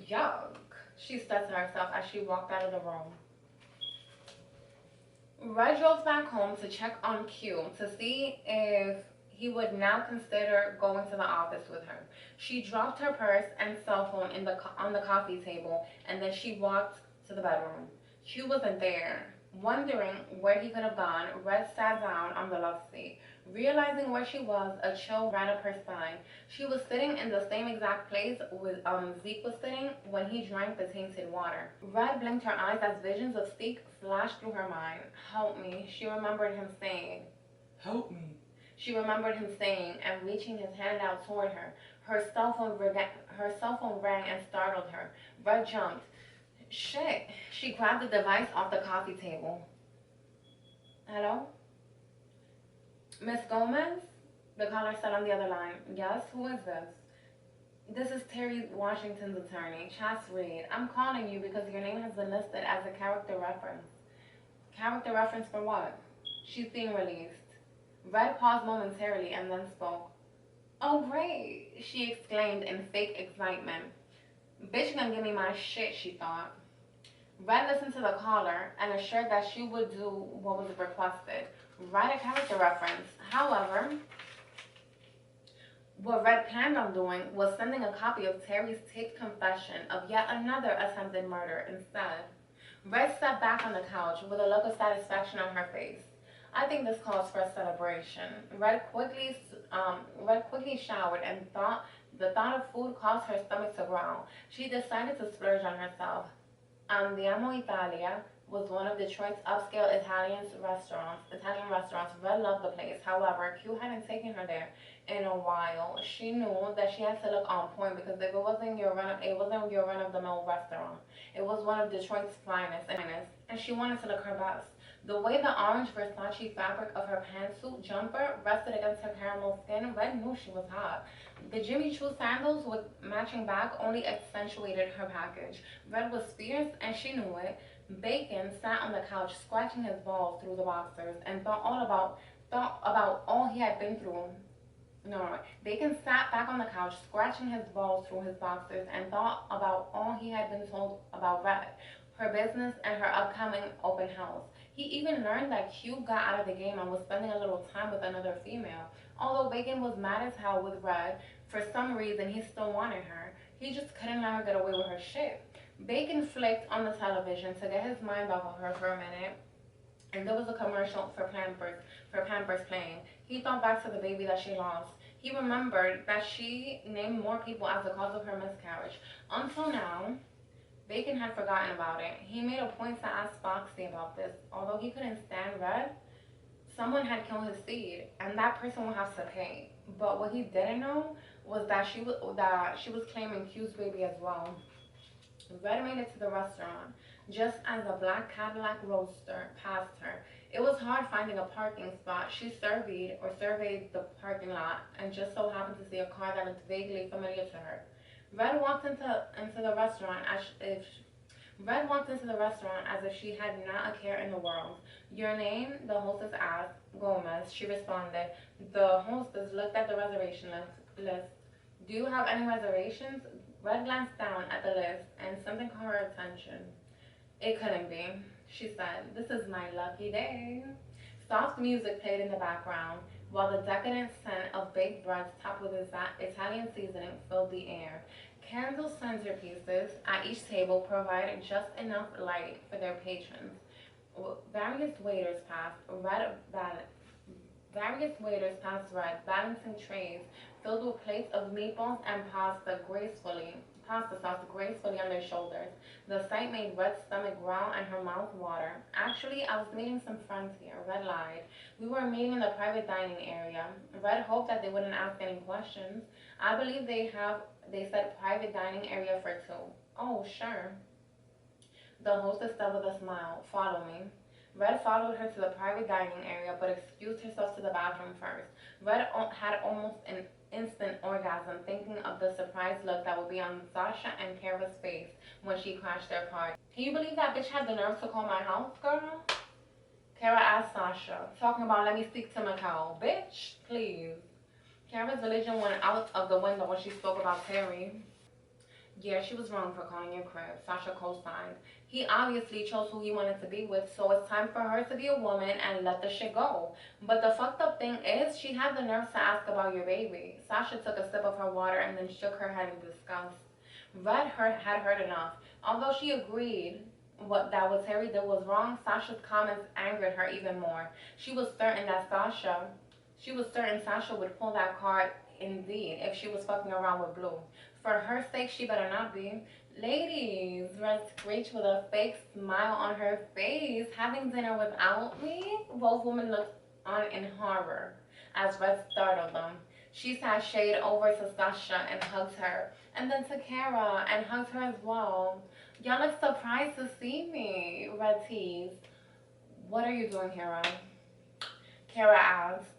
yuck, she said to herself as she walked out of the room. Red drove back home to check on Q to see if he would now consider going to the office with her. She dropped her purse and cell phone on the coffee table, and then she walked to the bedroom. Q wasn't there. Wondering where he could have gone, Red sat down on the love seat. Realizing where she was, a chill ran up her spine. She was sitting in the same exact place Zeke was sitting when he drank the tainted water. Red blinked her eyes as visions of Zeke flashed through her mind. Help me, she remembered him saying. Help me. She remembered him saying and reaching his hand out toward her. Her cell phone rang and startled her. Red jumped. Shit. She grabbed the device off the coffee table. Hello? Miss Gomez? The caller said on the other line. Yes, who is this? This is Terry Washington's attorney, Chas Reed. I'm calling you because your name has been listed as a character reference. Character reference for what? She's being released. Red paused momentarily and then spoke. Oh, great, she exclaimed in fake excitement. Bitch gonna give me my shit, she thought. Red listened to the caller and assured that she would do what was requested. Write a character reference. However, what Red planned on doing was sending a copy of Terry's taped confession of yet another attempted murder instead. Red sat back on the couch with a look of satisfaction on her face. I think this calls for a celebration. Red quickly showered and thought the thought of food caused her stomach to growl. She decided to splurge on herself. Andiamo Italia was one of Detroit's upscale Italian restaurants. Red loved the place. However, Q hadn't taken her there in a while. She knew that she had to look on point because if it wasn't your run of the mill restaurant. It was one of Detroit's finest, and she wanted to look her best. The way the orange Versace fabric of her pantsuit jumper rested against her caramel skin, Red knew she was hot. The Jimmy Choo sandals with matching back only accentuated her package. Red was fierce, and she knew it. Bacon sat on the couch, scratching his balls through the boxers, and thought about all he had been through. No. Bacon sat back on the couch, scratching his balls through his boxers, and thought about all he had been told about Red, her business, and her upcoming open house. He even learned that Q got out of the game and was spending a little time with another female. Although Bacon was mad as hell with Red, for some reason he still wanted her. He just couldn't let her get away with her shit. Bacon flicked on the television to get his mind off of her for a minute, and there was a commercial for Pampers playing. He thought back to the baby that she lost. He remembered that she named more people as the cause of her miscarriage. Until now, Bacon had forgotten about it. He made a point to ask Foxy about this. Although he couldn't stand Red, someone had killed his seed, and that person would have to pay. But what he didn't know was that she was claiming Q's baby as well. Red made it to the restaurant just as a black Cadillac Roadster passed her. It was hard finding a parking spot. She surveyed the parking lot and just so happened to see a car that looked vaguely familiar to her. Red walked into the restaurant as if she had not a care in the world. Your name? The hostess asked. Gomez, she responded. The hostess looked at the reservation list. Do you have any reservations? Red glanced down at the list and something caught her attention. It couldn't be, she said. This is my lucky day. Soft music played in the background, while the decadent scent of baked breads topped with Italian seasoning filled the air. Candle centerpieces at each table provided just enough light for their patrons. Various waiters passed Red, balancing trays filled with plates of meatballs and pasta sauce gracefully on their shoulders. The sight made Red's stomach growl and her mouth water. Actually, I was meeting some friends here, Red lied. We were meeting in the private dining area. Red hoped that they wouldn't ask any questions. I believe they said private dining area for two. Oh, sure. The hostess said with a smile, follow me. Red followed her to the private dining area, but excused herself to the bathroom first. Red had almost an instant orgasm thinking of the surprised look that would be on Sasha and Kara's face when she crashed their party. Can you believe that bitch had the nerve to call my house, girl? Kara asked Sasha, talking about let me speak to Mikhail. Bitch, please. Kara's religion went out of the window when she spoke about Terry. Yeah, she was wrong for calling your crib, Sasha co-signed. He obviously chose who he wanted to be with, so it's time for her to be a woman and let the shit go. But the fucked up thing is, she had the nerve to ask about your baby. Sasha took a sip of her water and then shook her head in disgust. Red had heard enough. Although she agreed that what Terry did was wrong, Sasha's comments angered her even more. She was certain Sasha would pull that card indeed if she was fucking around with Blue. For her sake, she better not be. Ladies, Red screeched with a fake smile on her face. Having dinner without me? Both women looked on in horror as Red startled them. She sashayed over to Sasha and hugged her, and then to Kara and hugged her as well. Y'all look surprised to see me, Red teased. What are you doing here, Red? Kara asked.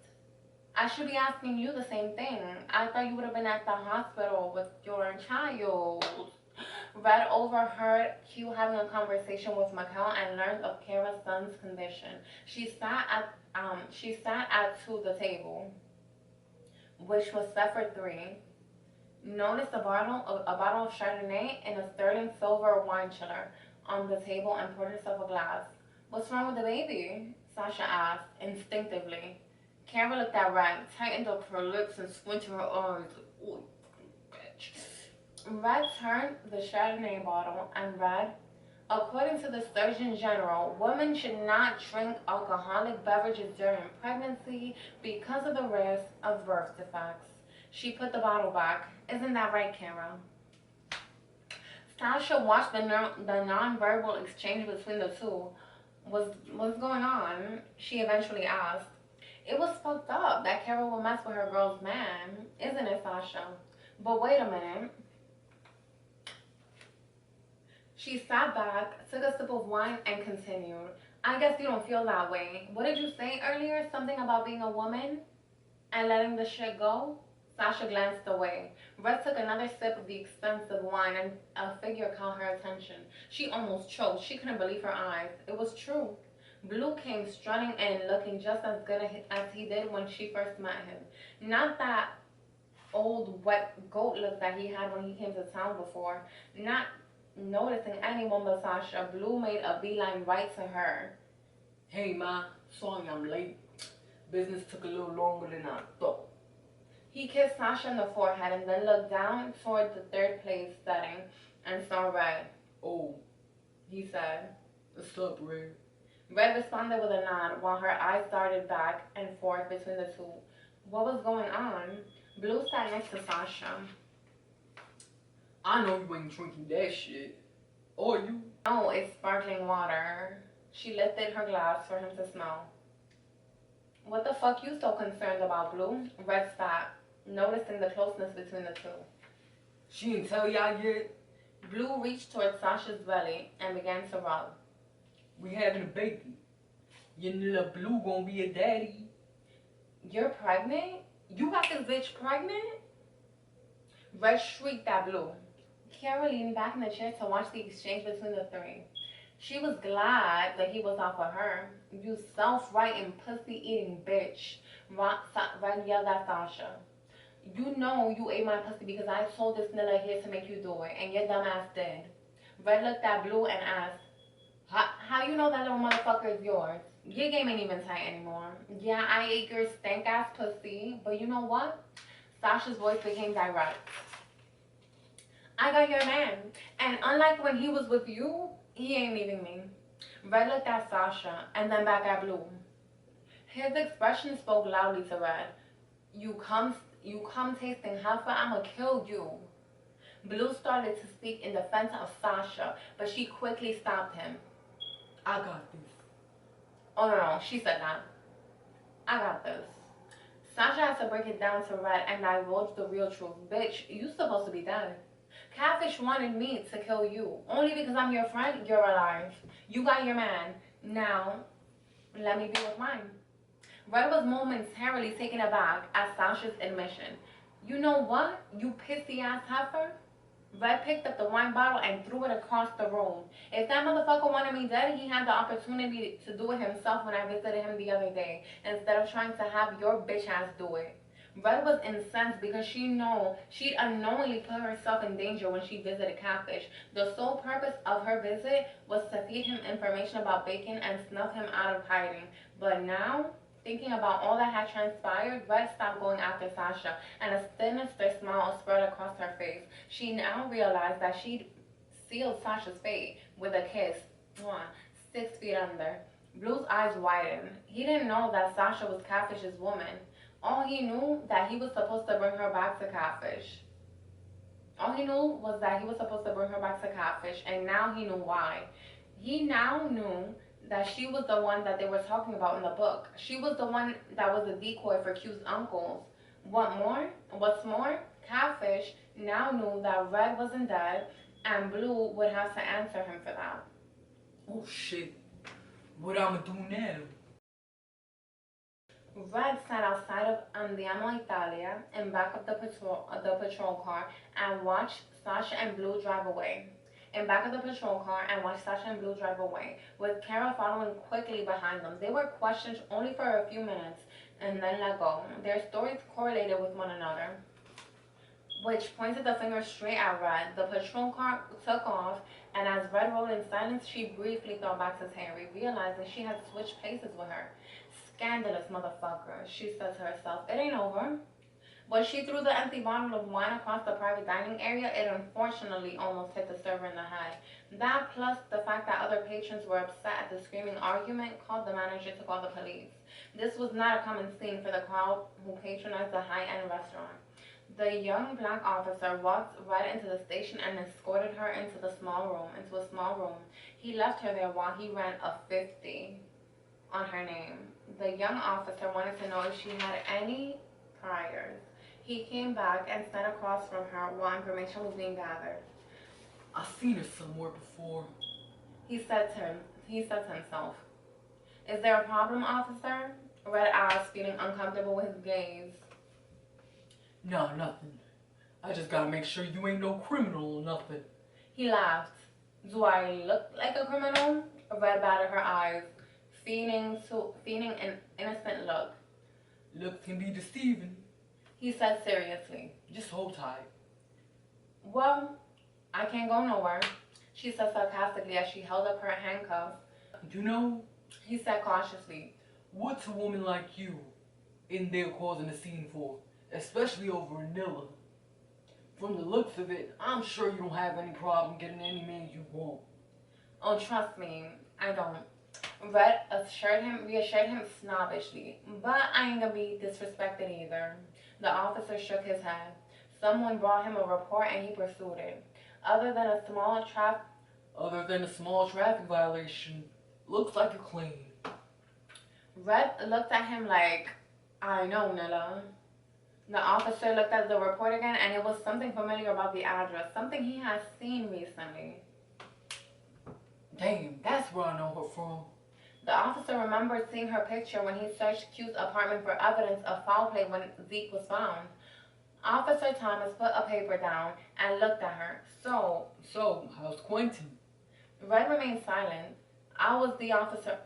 I should be asking you the same thing. I thought you would have been at the hospital with your child. Red overheard Q having a conversation with Mikhail and learned of Kara's son's condition. She sat at the table, which was set for three. Noticed a bottle of Chardonnay in a sterling silver wine chiller on the table and poured herself a glass. What's wrong with the baby? Sasha asked instinctively. Kara looked at Red, tightened up her lips and squinted her eyes. Ooh, bitch. Red turned the Chardonnay bottle and Red According to the Surgeon General, women should not drink alcoholic beverages during pregnancy because of the risk of birth defects. She put the bottle back. Isn't that right, Kara? Sasha watched the non-verbal exchange between the two. What's going on? She eventually asked. It was fucked up that Kara will mess with her girl's man, isn't it, Sasha? But wait a minute. She sat back, took a sip of wine, and continued. I guess you don't feel that way. What did you say earlier? Something about being a woman and letting the shit go? Sasha glanced away. Red took another sip of the expensive wine, and a figure caught her attention. She almost choked. She couldn't believe her eyes. It was true. Blue came strutting in, looking just as good as he did when she first met him. Not that old wet goat look that he had when he came to town before. Not noticing anyone but Sasha, Blue made a beeline right to her. Hey ma, sorry I'm late. Business took a little longer than I thought. He kissed Sasha on the forehead and then looked down toward the third place setting and saw Red. Oh, He said. what's up, Red? Red responded with a nod while her eyes darted back and forth between the two. What was going on? Blue sat next to Sasha. I know you ain't drinking that shit. Or you? No, it's sparkling water. She lifted her glass for him to smell. What the fuck you so concerned about, Blue? Red spat, noticing the closeness between the two. She didn't tell y'all yet? Blue reached towards Sasha's belly and began to rub. We having a baby. Your little Blue gonna be a daddy. You're pregnant? You got this bitch pregnant? Red shrieked at Blue. Kara leaned back in the chair to watch the exchange between the three. She was glad that he was off of her. You self-righting, pussy-eating bitch. Red yelled at Sasha. You know you ate my pussy because I told this nigga here to make you do it, and your dumb ass did. Red looked at Blue and asked, how you know that little motherfucker is yours? Your game ain't even tight anymore. Yeah, I ate your stank-ass pussy, but you know what? Sasha's voice became direct. I got your man, and unlike when he was with you, he ain't leaving me. Red looked at Sasha and then back at Blue. His expression spoke loudly to Red. You come tasting heifer, I'ma kill you. Blue started to speak in defense of Sasha, but she quickly stopped him. I got this. Oh no, she said that. I got this. Sasha had to break it down to Red and divulge the real truth. Bitch, you supposed to be dead. Catfish wanted me to kill you. Only because I'm your friend, you're alive. You got your man. Now, let me be with mine. Red was momentarily taken aback at Sasha's admission. You know what, you pissy-ass heifer? Red picked up the wine bottle and threw it across the room. If that motherfucker wanted me dead, he had the opportunity to do it himself when I visited him the other day, instead of trying to have your bitch ass do it. Red was incensed because she'd unknowingly put herself in danger when she visited Catfish. The sole purpose of her visit was to feed him information about Bacon and snuff him out of hiding. But now, thinking about all that had transpired, Red stopped going after Sasha, and a sinister smile spread across her face. She now realized that she'd sealed Sasha's fate with a kiss, 6 feet under. Blue's eyes widened. He didn't know that Sasha was Catfish's woman. All he knew that he was supposed to bring her back to Catfish. All he knew was that he was supposed to bring her back to Catfish, and now he knew why. He now knew that she was the one that they were talking about in the book. She was the one that was a decoy for Q's uncles. What's more, Catfish now knew that Red wasn't dead, and Blue would have to answer him for that. Oh shit. What I'ma do now? Red sat outside of Andiamo Italia in back of the patrol car and watched Sasha and Blue drive away. With Kara following quickly behind them. They were questioned only for a few minutes and then let go. Their stories correlated with one another, which pointed the finger straight at Red. The patrol car took off, and as Red rolled in silence, she briefly thought back to Terry, realizing she had switched places with her. Scandalous motherfucker, she said to herself. It ain't over. When she threw the empty bottle of wine across the private dining area, it unfortunately almost hit the server in the head. That, plus the fact that other patrons were upset at the screaming argument, caused the manager to call the police. This was not a common scene for the crowd who patronized the high-end restaurant. The young black officer walked right into the station and escorted her into a small room. He left her there while he ran a 50 on her name. The young officer wanted to know if she had any priors. He came back and sat across from her while information was being gathered. I seen her somewhere before. He said to himself. Is there a problem, officer? Red asked, feeling uncomfortable with his gaze. Nah, nothing. I just gotta make sure you ain't no criminal or nothing. He laughed. Do I look like a criminal? Red batted her eyes, feigning an innocent look. Looks can be deceiving. He said seriously. Just hold tight. Well, I can't go nowhere, she said sarcastically as she held up her handcuffs. You know, He said cautiously. what's a woman like you in there causing a scene for? Especially over Nilla. From the looks of it, I'm sure you don't have any problem getting any man you want. Oh, trust me, I don't. Red reassured him snobbishly, but I ain't gonna be disrespected either. The officer shook his head. Someone brought him a report and he pursued it. Other than a small traffic violation, looks like you're clean. Red looked at him like, I know, Nilla. The officer looked at the report again, and it was something familiar about the address, something he had seen recently. Damn, that's where I know her from. The officer remembered seeing her picture when he searched Q's apartment for evidence of foul play when Zeke was found. Officer Thomas put a paper down and looked at her. So, how's Quentin? Red remained silent. I was the officer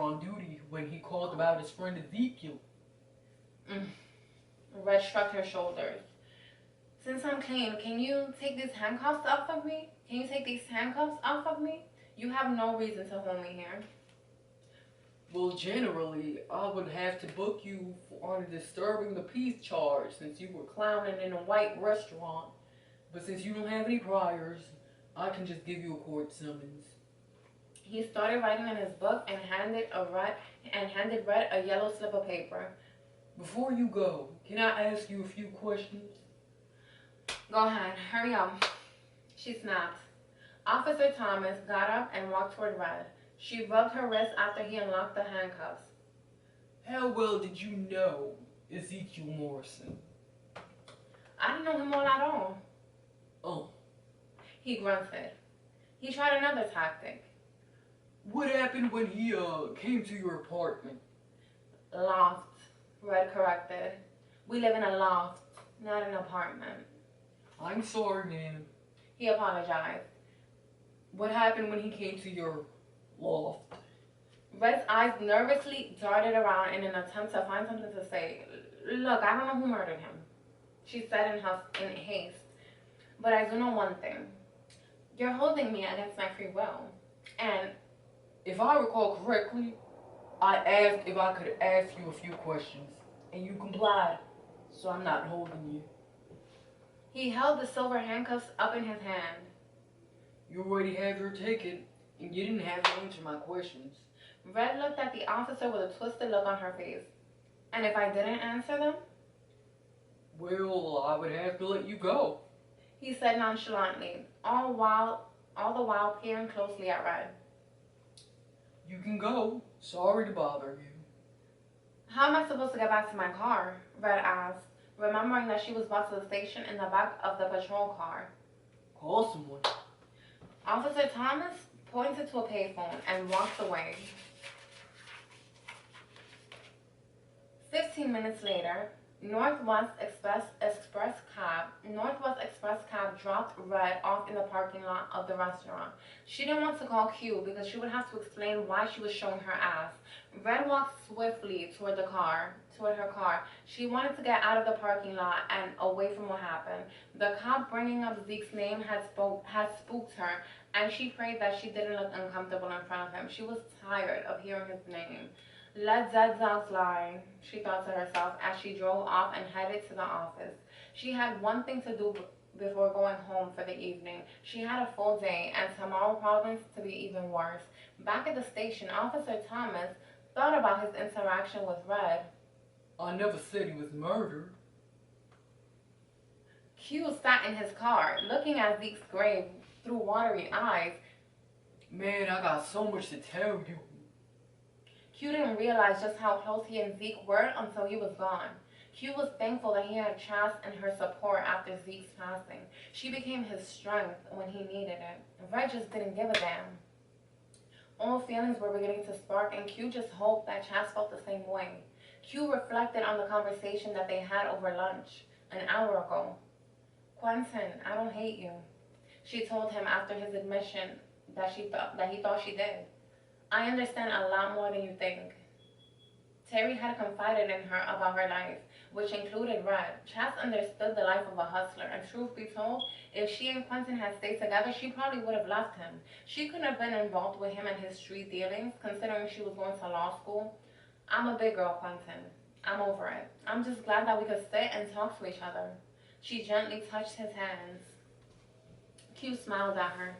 on duty when he called about his friend Ezekiel. Red shrugged her shoulders. Since I'm clean, can you take these handcuffs off of me? You have no reason to hold me here. Well, generally, I would have to book you on a disturbing the peace charge since you were clowning in a white restaurant. But since you don't have any priors, I can just give you a court summons. He started writing in his book and handed Red a yellow slip of paper. Before you go, can I ask you a few questions? Go ahead, hurry up, she snapped. Officer Thomas got up and walked toward Red. She rubbed her wrist after he unlocked the handcuffs. How well did you know Ezekiel Morrison? I didn't know him all at all. Oh. He grunted. He tried another tactic. What happened when he came to your apartment? Loft, Red corrected. We live in a loft, not an apartment. I'm sorry, ma'am. He apologized. What happened when he came to your loft? Red's eyes nervously darted around in an attempt to find something to say. Look, I don't know who murdered him, she said in haste. But I do know one thing. You're holding me against my free will. And if I recall correctly, I asked if I could ask you a few questions, and you complied, so I'm not holding you. He held the silver handcuffs up in his hand. You already have your ticket, and you didn't have to answer my questions. Red looked at the officer with a twisted look on her face. And if I didn't answer them? Well, I would have to let you go, he said nonchalantly, all the while peering closely at Red. You can go. Sorry to bother you. How am I supposed to get back to my car? Red asked, remembering that she was brought to the station in the back of the patrol car. Call someone. Officer Thomas pointed to a payphone and walked away. 15 minutes later, Northwest Express Cab dropped Red off in the parking lot of the restaurant. She didn't want to call Q because she would have to explain why she was showing her ass. Red walked swiftly toward her car. She wanted to get out of the parking lot and away from what happened. The cop bringing up Zeke's name had spooked her, and she prayed that she didn't look uncomfortable in front of him. She was tired of hearing his name. Let dead dogs lie, she thought to herself as she drove off and headed to the office. She had one thing to do before going home for the evening. She had a full day, and tomorrow promised to be even worse. Back at the station, Officer Thomas thought about his interaction with Red. I never said he was murdered. Q sat in his car, looking at Zeke's grave through watery eyes. Man, I got so much to tell you. Q didn't realize just how close he and Zeke were until he was gone. Q was thankful that he had Chas and her support after Zeke's passing. She became his strength when he needed it. Red just didn't give a damn. All feelings were beginning to spark, and Q just hoped that Chas felt the same way. Q reflected on the conversation that they had over lunch an hour ago. Quentin, I don't hate you, she told him after his admission that he thought she did. I understand a lot more than you think. Terry had confided in her about her life, which included Red. Chas understood the life of a hustler, and truth be told, if she and Quentin had stayed together, she probably would have left him. She couldn't have been involved with him and his street dealings, considering she was going to law school. I'm a big girl, Quentin. I'm over it. I'm just glad that we could sit and talk to each other. She gently touched his hands. Q smiled at her.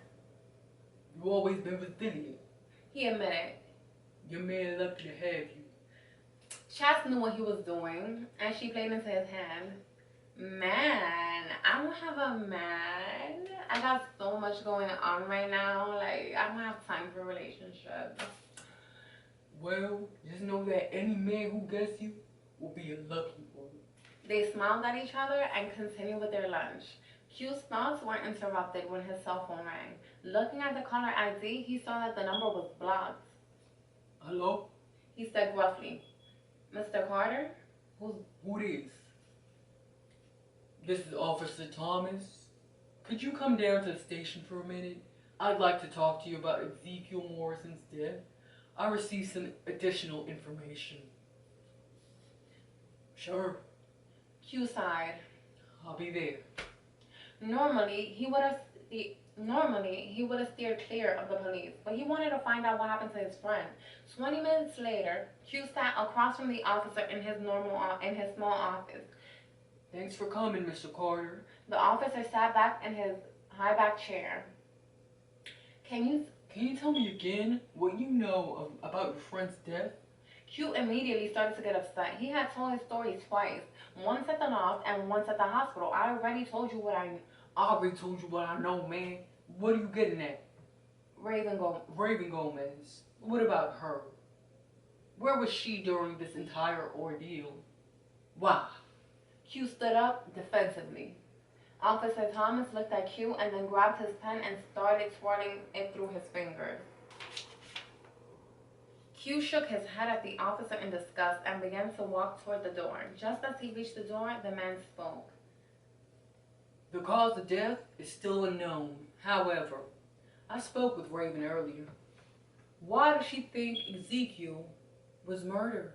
You always been resilient. He admitted. Your man lucky to have you. Chas knew what he was doing, and she played into his hand. Man, I don't have a man. I got so much going on right now. Like, I don't have time for relationships. Well, just know that any man who gets you will be a lucky one. They smiled at each other and continued with their lunch. Q's thoughts weren't interrupted when his cell phone rang. Looking at the caller ID, he saw that the number was blocked. Hello? He said gruffly, Mr. Carter? Who this? This is Officer Thomas. Could you come down to the station for a minute? I'd like to talk to you about Ezekiel Morrison's death. I received some additional information. Sure. Q sighed. I'll be there. Normally, he would have steered clear of the police, but he wanted to find out what happened to his friend. 20 minutes later, Q sat across from the officer in his small office. Thanks for coming, Mr. Carter. The officer sat back in his high-back chair. Can you tell me again what you know about your friend's death? Q immediately started to get upset. He had told his story twice, once at the loft and once at the hospital. I already told you what I know, man. What are you getting at? Raven Gomez. What about her? Where was she during this entire ordeal? Why? Q stood up defensively. Officer Thomas looked at Q and then grabbed his pen and started twirling it through his fingers. Q shook his head at the officer in disgust and began to walk toward the door. Just as he reached the door, the man spoke. The cause of death is still unknown. However, I spoke with Raven earlier. Why does she think Ezekiel was murdered?